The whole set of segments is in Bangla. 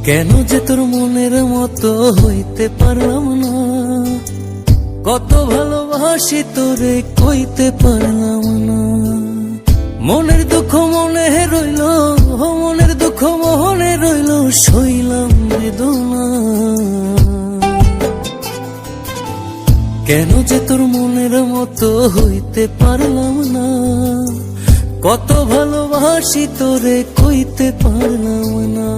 কেন যে তোর মনের মতো হইতে পারলাম না, কত ভালোবাসি তোরে কইতে পারলাম না। মনের দুঃখ মনে রইল, মনের দুঃখ মনে রইল, সইলাম বেদনা। কেন যে তোর মনের মতো হইতে পারলাম না, কত ভালোবাসি তোরে কইতে পারলাম না।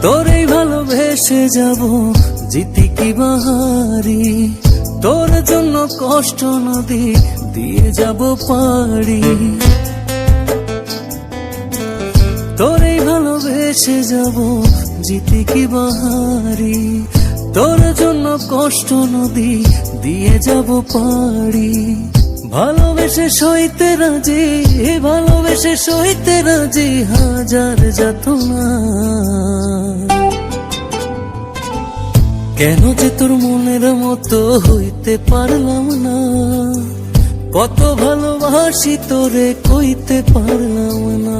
তোরেই ভালোবেসে যাব জিতি কি বাহারি, তোর জন্য কষ্ট নদী দিয়ে যাব পাড়ি। তোরেই ভালোবেসে যাব জিতি কি বাহারি, তোর জন্য কষ্ট নদী দিয়ে যাব পাড়ি। ভালোবেসে সইতে রাজি, ভালোবেসে সইতে রাজি হাজার যাতনা। কেন যে তোর মনের মতো হইতে পারলাম না, কত ভালোবাসি তোরে কইতে পারলাম না।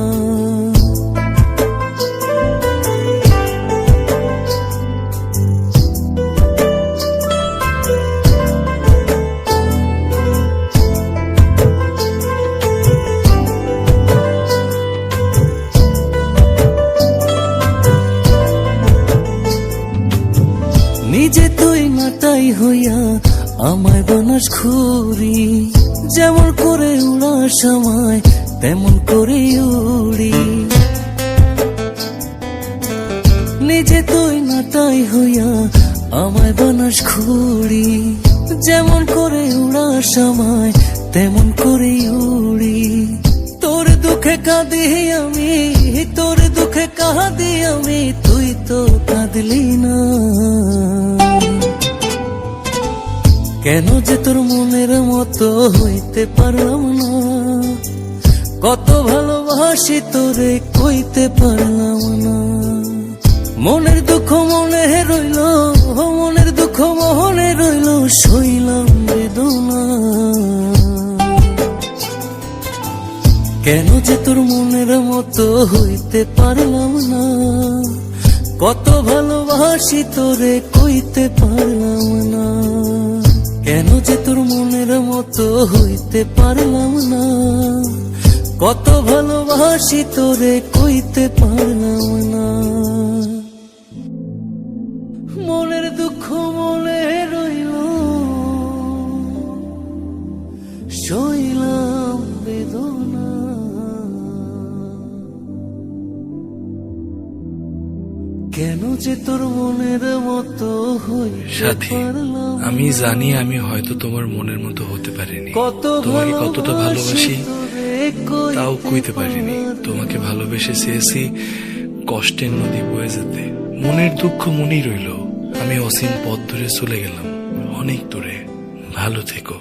নিজে তুই মাতাই হইয়া আমায় বানাস ঘুরি, যেমন করে উড়ার সময় তেমন করে উড়ি। নিজে তুই মাতাই হইয়া আমায় বানাস ঘুরি, যেমন করে উড়ার সময় তেমন করে উড়ি। তোর দুঃখে কাঁদি আমি, তোর দুঃখে কাঁদি আমি, তুই তো কাঁদলি না। কেন যে তোর মনের মতো হইতে পারলাম না, কত ভালোবাসি তোরে কইতে পারলাম না। মনের দুঃখ মনে রইল, মনের দুঃখ মনে রইল, সইলাম বেদনা। কেন যে তোর মনের মতো হইতে পারলাম না, কত ভালোবাসি তোরে কইতে পারলাম না। কেন যে তোর মনের মতো হইতে পারলাম না, কত ভালোবাসি তোরে কইতে পারলাম না। মনের দুঃখ মনে রইল, সইলাম বেদনা। কেন যে তোর মনের মতো সাথী, আমি জানি আমি হয়তো তোমার মনের মতো হতে পারিনি, তোমাকে কতটা ভালোবাসি তাও কইতে পারিনি। তোমাকে ভালোবেসে চেয়েছি কষ্টের নদী বয়ে যেতে, মনের দুঃখ মনেই রইল। আমি অসীম পথ ধরে চলে গেলাম অনেক দূরে। ভালো থেকো।